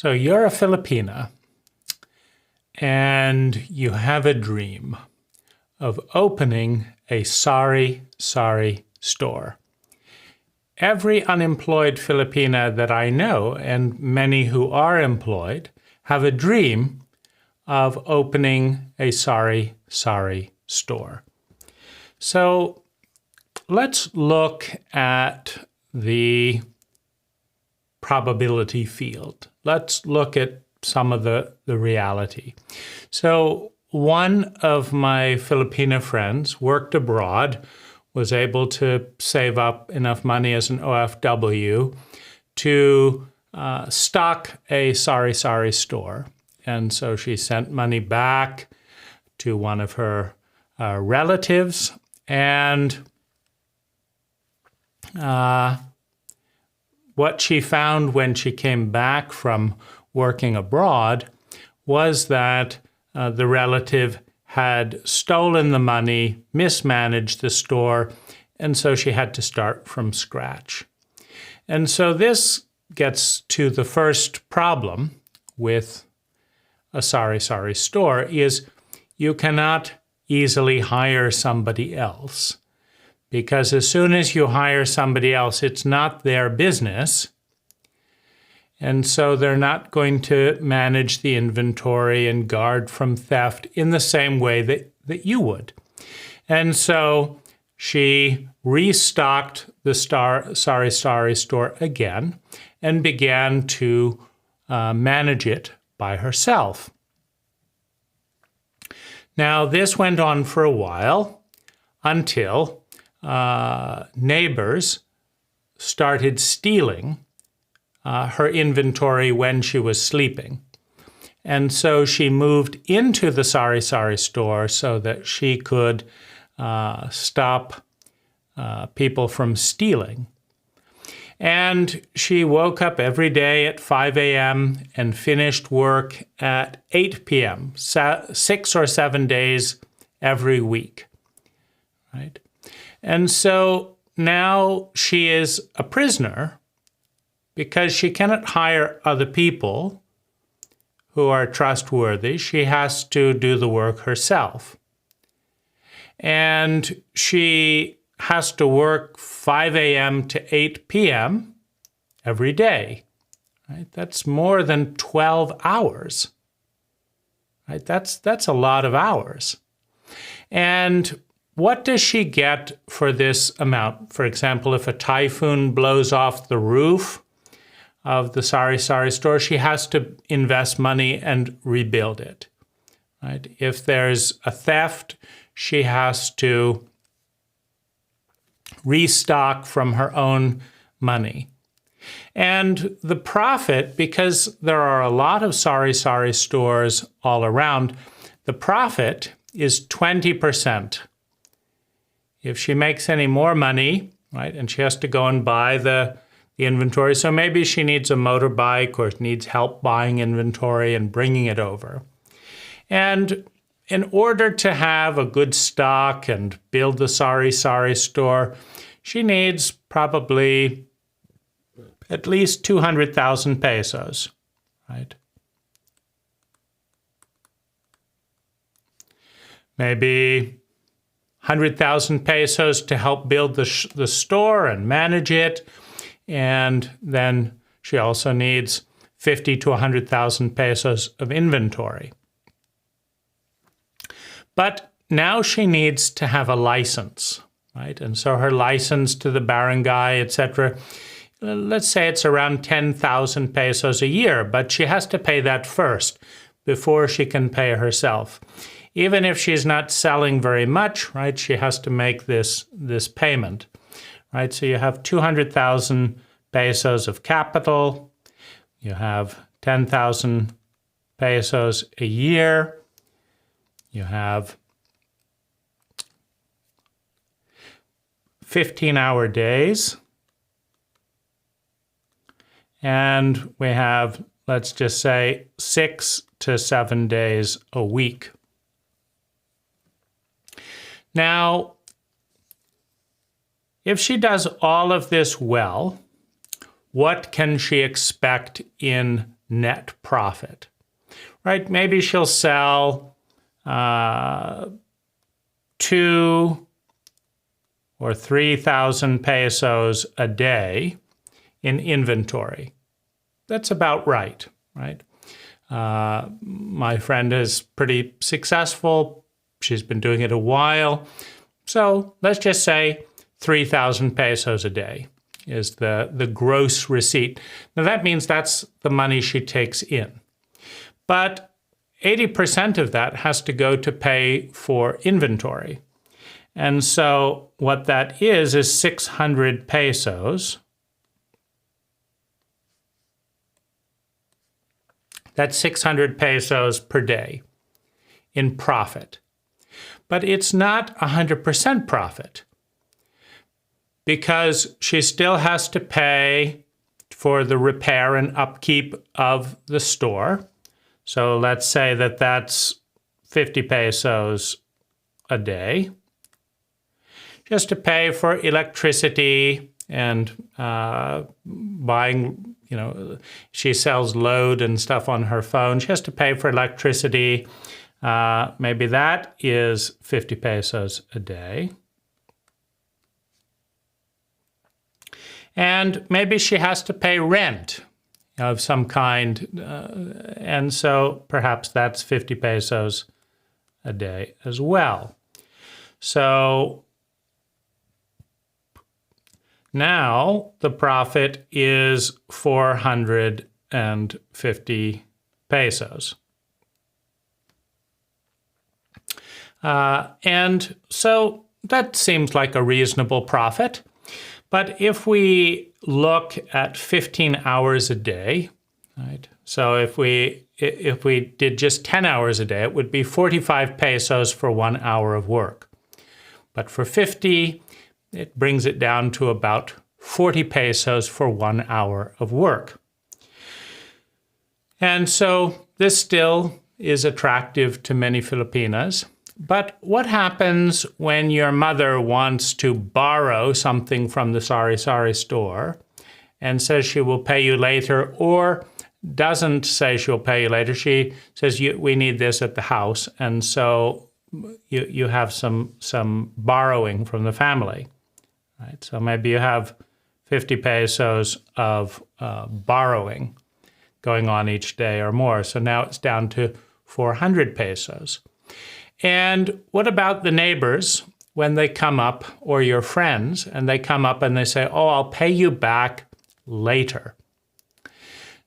So you're a Filipina and you have a dream of opening a Sari store. Every unemployed Filipina that I know, and many who are employed, have a dream of opening a Sari store. So let's look at the probability field. Let's look at some of the reality. So one of my Filipina friends worked abroad, was able to save up enough money as an OFW to stock a Sari store. And so she sent money back to one of her relatives, and what she found when she came back from working abroad was that the relative had stolen the money, mismanaged the store, and so she had to start from scratch. And so this gets to the first problem with a Sari store is you cannot easily hire somebody else, because as soon as you hire somebody else, it's not their business. And so they're not going to manage the inventory and guard from theft in the same way that you would. And so she restocked the Sari store again and began to manage it by herself. Now, this went on for a while until neighbors started stealing her inventory when she was sleeping. And so she moved into the Sari store so that she could stop people from stealing. And she woke up every day at 5 a.m. and finished work at 8 p.m., 6 or 7 days every week, right? And so now she is a prisoner because she cannot hire other people who are trustworthy. She has to do the work herself. And she has to work 5 a.m. to 8 p.m. every day. Right? That's more than 12 hours. Right? That's a lot of hours. And what does she get for this amount? For example, if a typhoon blows off the roof of the Sari store, she has to invest money and rebuild it. Right? If there's a theft, she has to restock from her own money. And the profit, because there are a lot of Sari stores all around, the profit is 20%. If she makes any more money, right, and she has to go and buy the inventory, so maybe she needs a motorbike or needs help buying inventory and bringing it over. And in order to have a good stock and build the Sari store, she needs probably at least 200,000 pesos, right? Maybe 100,000 pesos to help build the store and manage it. And then she also needs 50 to 100,000 pesos of inventory. But now she needs to have a license, right? And so her license to the barangay, etc., let's say it's around 10,000 pesos a year, but she has to pay that first before she can pay herself. Even if she's not selling very much, right, she has to make this payment, right? So you have 200,000 pesos of capital, you have 10,000 pesos a year, you have 15-hour days, and we have, let's just say, 6 to 7 days a week. Now, if she does all of this well, what can she expect in net profit, right? Maybe she'll sell 2 or 3,000 pesos a day in inventory. That's about right, right? My friend is pretty successful. She's been doing it a while. So let's just say 3,000 pesos a day is the gross receipt. Now that means that's the money she takes in. But 80% of that has to go to pay for inventory. And so what that is 600 pesos. That's 600 pesos per day in profit. But it's not 100% profit because she still has to pay for the repair and upkeep of the store. So let's say that that's 50 pesos a day. Just to pay for electricity and buying, she sells load and stuff on her phone. She has to pay for electricity. Maybe that is 50 pesos a day. And maybe she has to pay rent of some kind. And so perhaps that's 50 pesos a day as well. So now the profit is 450 pesos. And so that seems like a reasonable profit. But if we look at 15 hours a day, right? So if we did just 10 hours a day, it would be 45 pesos for 1 hour of work. But for 50, it brings it down to about 40 pesos for 1 hour of work. And so this still is attractive to many Filipinas. But what happens when your mother wants to borrow something from the Sari store and says she will pay you later, or doesn't say she'll pay you later? She says, we need this at the house. And so you have some borrowing from the family. Right? So maybe you have 50 pesos of borrowing going on each day or more. So now it's down to 400 pesos. And what about the neighbors when they come up, or your friends, and they come up and they say, oh, I'll pay you back later.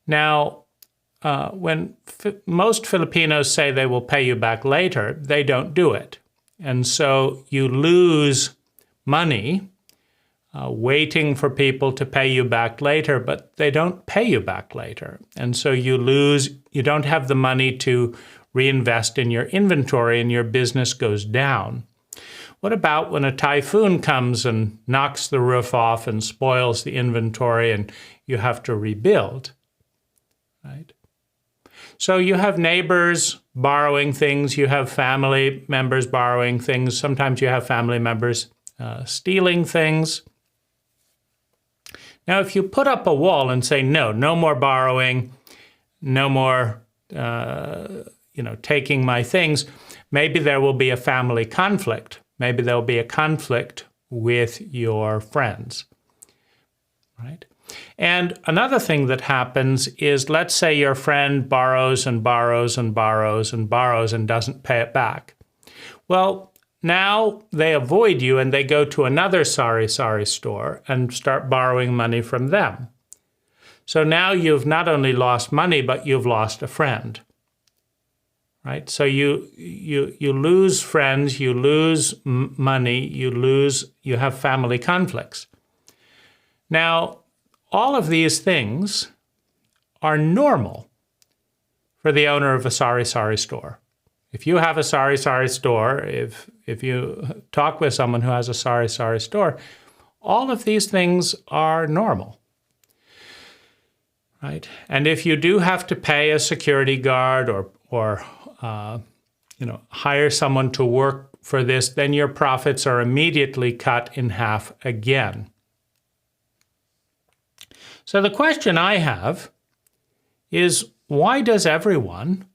Now, when most Filipinos say they will pay you back later, they don't do it. And so you lose money waiting for people to pay you back later, but they don't pay you back later. And so you don't have the money to reinvest in your inventory and your business goes down. What about when a typhoon comes and knocks the roof off and spoils the inventory and you have to rebuild, right? So you have neighbors borrowing things, you have family members borrowing things, sometimes you have family members stealing things. Now, if you put up a wall and say, no more borrowing, no more taking my things, maybe there will be a family conflict. Maybe there will be a conflict with your friends, right? And another thing that happens is, let's say your friend borrows and borrows and borrows and borrows and doesn't pay it back. Well, now they avoid you and they go to another Sari store and start borrowing money from them. So now you've not only lost money, but you've lost a friend. Right? So you lose friends, you lose money, you have family conflicts. Now, all of these things are normal for the owner of a Sari store. If you have a Sari store, if you talk with someone who has a Sari store, all of these things are normal. Right? And if you do have to pay a security guard or hire someone to work for this, then your profits are immediately cut in half again. So the question I have is, why does everyone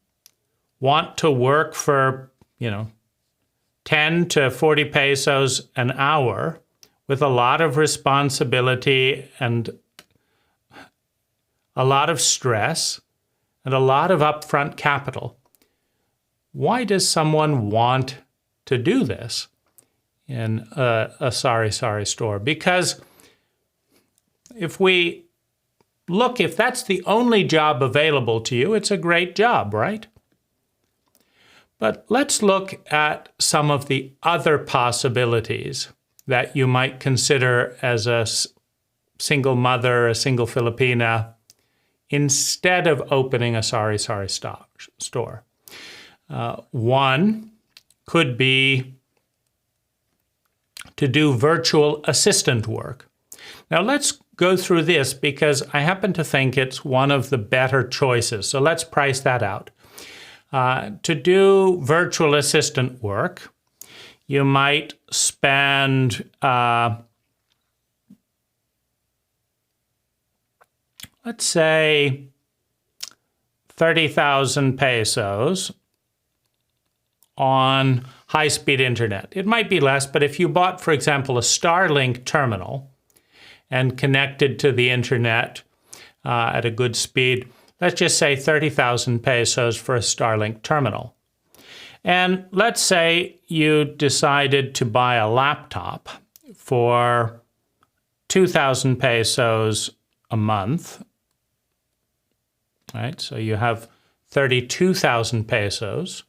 want to work for, 10 to 40 pesos an hour with a lot of responsibility and a lot of stress and a lot of upfront capital? Why does someone want to do this in a Sari store? Because if that's the only job available to you, it's a great job, right? But let's look at some of the other possibilities that you might consider as a single mother, a single Filipina, instead of opening a Sari store. One could be to do virtual assistant work. Now let's go through this because I happen to think it's one of the better choices. So let's price that out. To do virtual assistant work, you might spend, let's say, 30,000 pesos on high-speed internet. It might be less, but if you bought, for example, a Starlink terminal and connected to the internet at a good speed, let's just say 30,000 pesos for a Starlink terminal. And let's say you decided to buy a laptop for 2,000 pesos a month, right? So you have 32,000 pesos.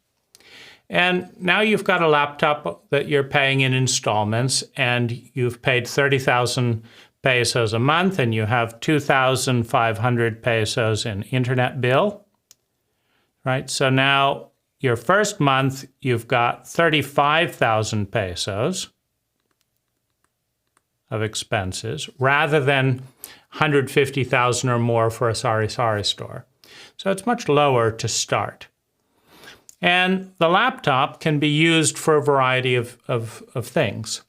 And now you've got a laptop that you're paying in installments, and you've paid 30,000 pesos a month, and you have 2,500 pesos in internet bill, right? So now your first month, you've got 35,000 pesos of expenses rather than 150,000 or more for a Sari store. So it's much lower to start. And the laptop can be used for a variety of things.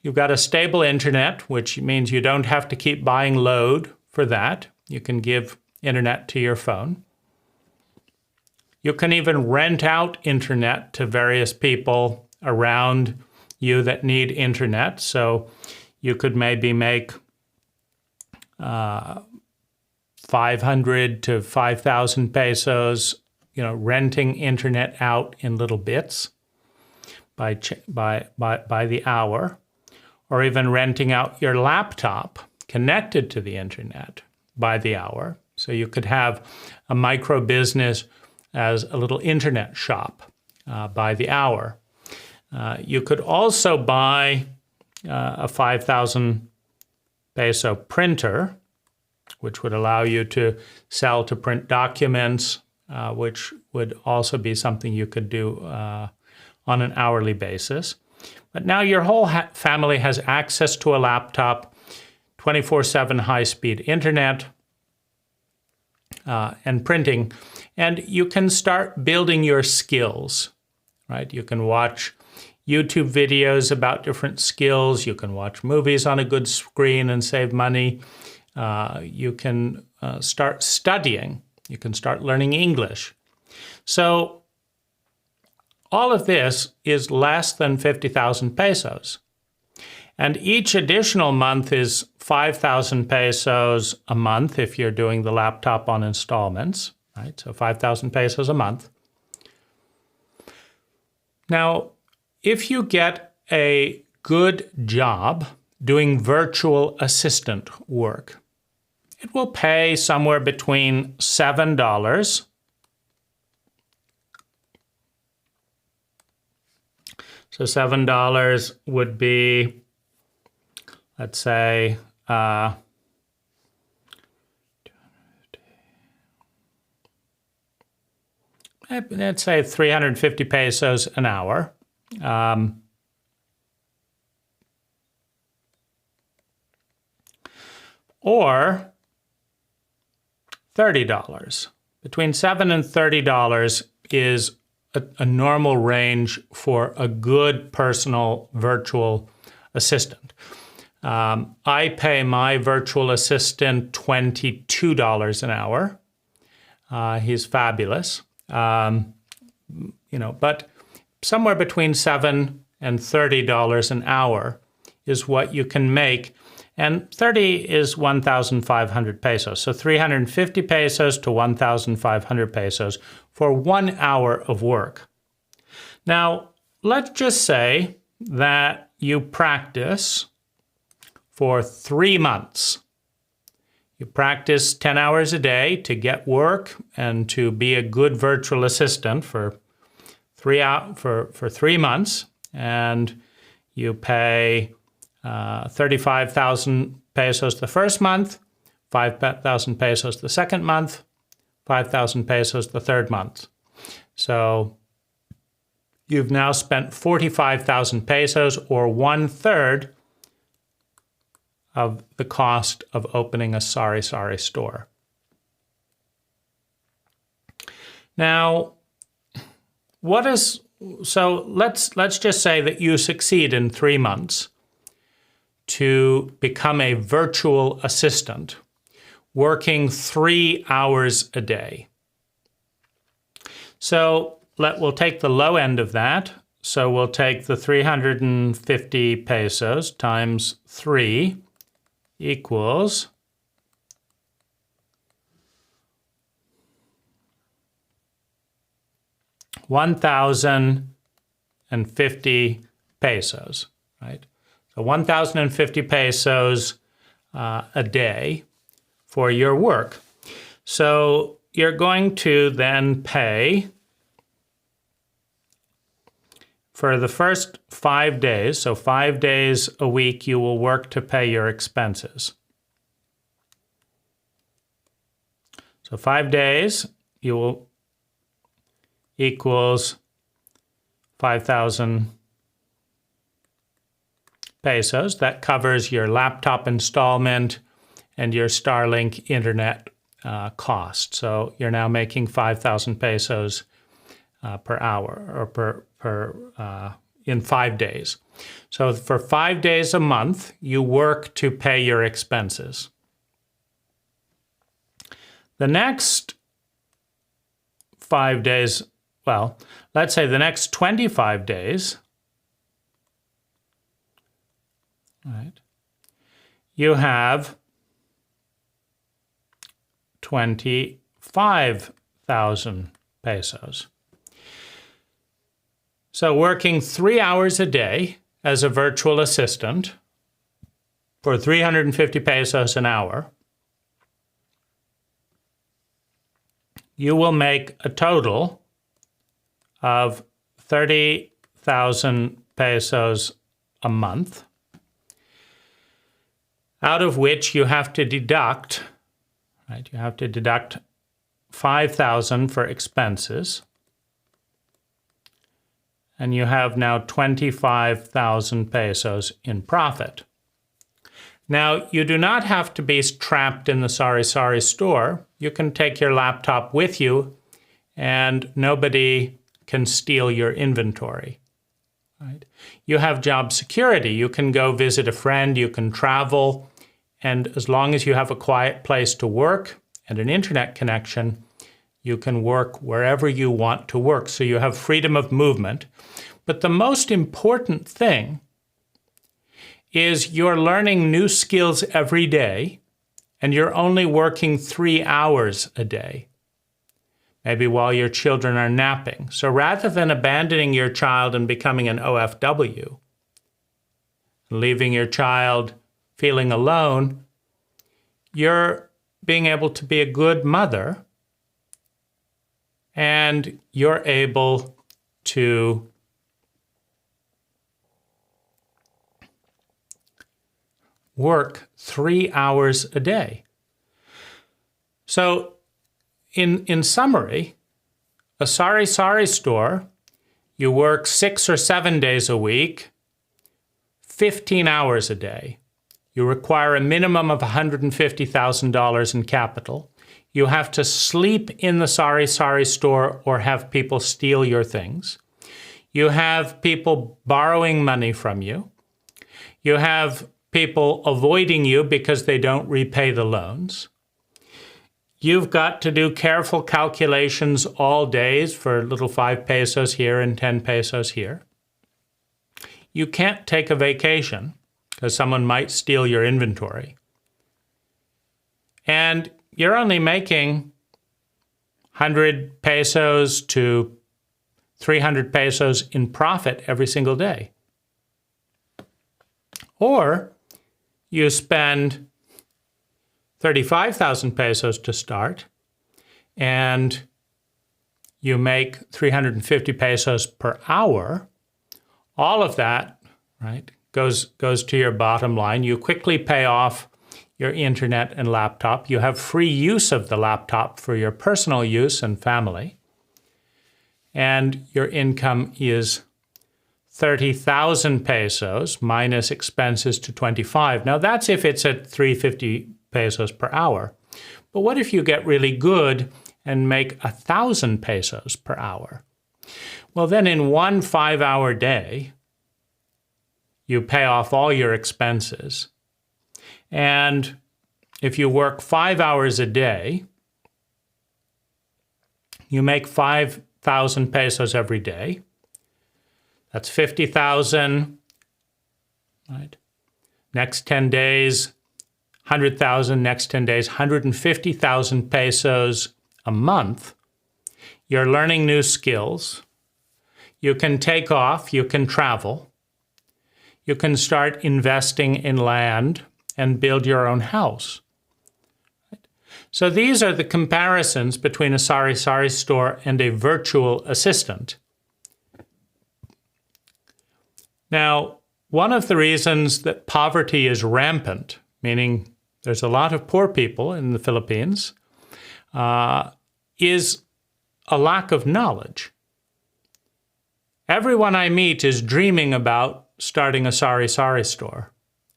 You've got a stable internet, which means you don't have to keep buying load for that. You can give internet to your phone. You can even rent out internet to various people around you that need internet. So you could maybe make 500 to 5,000 pesos, renting internet out in little bits by the hour, or even renting out your laptop connected to the internet by the hour. So you could have a micro business as a little internet shop by the hour. You could also buy a 5,000 peso printer, which would allow you to sell to print documents, which would also be something you could do on an hourly basis. But now your whole family has access to a laptop, 24/7 high-speed internet, and printing. And you can start building your skills, right? You can watch YouTube videos about different skills. You can watch movies on a good screen and save money. You can start studying. You can start learning English. So all of this is less than 50,000 pesos. And each additional month is 5,000 pesos a month if you're doing the laptop on installments, right? So 5,000 pesos a month. Now, if you get a good job doing virtual assistant work, it will pay somewhere between $7. So $7 would be, let's say, let's say 350 pesos an hour. Or $30. Between $7 and $30 is a normal range for a good personal virtual assistant. I pay my virtual assistant $22 an hour, He's fabulous. But somewhere between $7 and $30 an hour is what you can make. And 30 is 1,500 pesos. So 350 pesos to 1,500 pesos for 1 hour of work. Now, let's just say that you practice for 3 months. You practice 10 hours a day to get work and to be a good virtual assistant for 3 months, and you pay 35,000 pesos the first month, 5,000 pesos the second month, 5,000 pesos the third month. So you've now spent 45,000 pesos, or 1/3 of the cost of opening a Sari store. Now, let's just say that you succeed in 3 months to become a virtual assistant, working 3 hours a day. So we'll take the low end of that. So we'll take the 350 pesos times 3 equals 1,050 pesos, right? So 1,050 pesos a day for your work. So you're going to then pay for the first 5 days. So 5 days a week you will work to pay your expenses. So 5 days you will equals 5,000 pesos. That covers your laptop installment and your Starlink internet cost. So you're now making 5,000 pesos per hour, or in 5 days. So for 5 days a month, you work to pay your expenses. The next 5 days, well, let's say the next 25 days, right, you have 25,000 pesos. So working 3 hours a day as a virtual assistant for 350 pesos an hour, you will make a total of 30,000 pesos a month, out of which you have to deduct, right? You have to deduct 5,000 for expenses, and you have now 25,000 pesos in profit. Now, you do not have to be trapped in the Sari store. You can take your laptop with you, and nobody can steal your inventory. Right? You have job security. You can go visit a friend, you can travel, and as long as you have a quiet place to work and an internet connection, you can work wherever you want to work. So you have freedom of movement. But the most important thing is you're learning new skills every day, and you're only working 3 hours a day, maybe while your children are napping. So rather than abandoning your child and becoming an OFW, leaving your child feeling alone, you're being able to be a good mother, and you're able to work 3 hours a day. So in summary, a Sari store, you work 6 or 7 days a week, 15 hours a day. You require a minimum of $150,000 in capital. You have to sleep in the Sari store or have people steal your things. You have people borrowing money from you. You have people avoiding you because they don't repay the loans. You've got to do careful calculations all days for little 5 pesos here and 10 pesos here. You can't take a vacation because someone might steal your inventory. And you're only making 100 pesos to 300 pesos in profit every single day. Or you spend 35,000 pesos to start, and you make 350 pesos per hour. All of that, right, goes to your bottom line. You quickly pay off your internet and laptop. You have free use of the laptop for your personal use and family. And your income is 30,000 pesos minus expenses to 25. Now that's if it's at 350 pesos per hour. But what if you get really good and make 1,000 pesos per hour? Well, then in one 5-hour day, you pay off all your expenses. And if you work 5 hours a day, you make 5,000 pesos every day. That's 50,000, right? Next 10 days, 100,000, next 10 days, 150,000 pesos a month. You're learning new skills. You can take off, you can travel. You can start investing in land and build your own house. So these are the comparisons between a Sari store and a virtual assistant. Now, one of the reasons that poverty is rampant, meaning there's a lot of poor people in the Philippines, is a lack of knowledge. Everyone I meet is dreaming about starting a Sari store.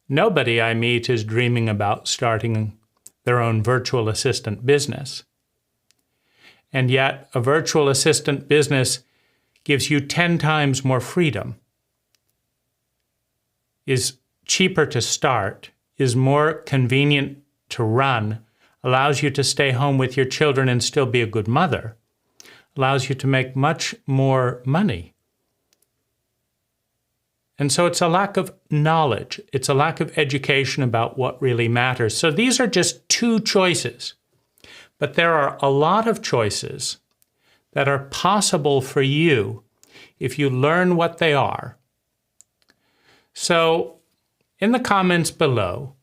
Nobody I meet is dreaming about starting their own virtual assistant business. And yet, a virtual assistant business gives you 10 times more freedom, is cheaper to start, is more convenient to run, allows you to stay home with your children and still be a good mother, allows you to make much more money. And so it's a lack of knowledge. It's a lack of education about what really matters. So these are just 2 choices. But there are a lot of choices that are possible for you if you learn what they are. So in the comments below,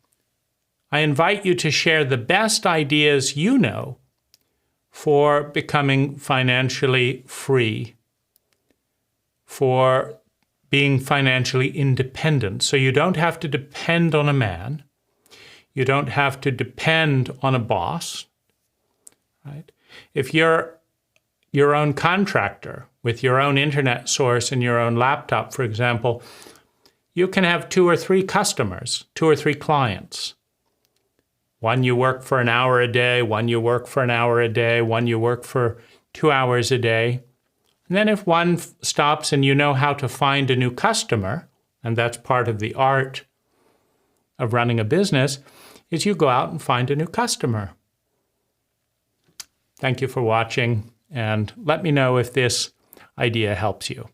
I invite you to share the best ideas you know for becoming financially free, for being financially independent. So you don't have to depend on a man. You don't have to depend on a boss, right? If you're your own contractor with your own internet source and your own laptop, for example, you can have 2 or 3 customers, 2 or 3 clients. One you work for an hour a day, one you work for an hour a day, one you work for 2 hours a day. And then if one stops and you know how to find a new customer, and that's part of the art of running a business, is you go out and find a new customer. Thank you for watching, and let me know if this idea helps you.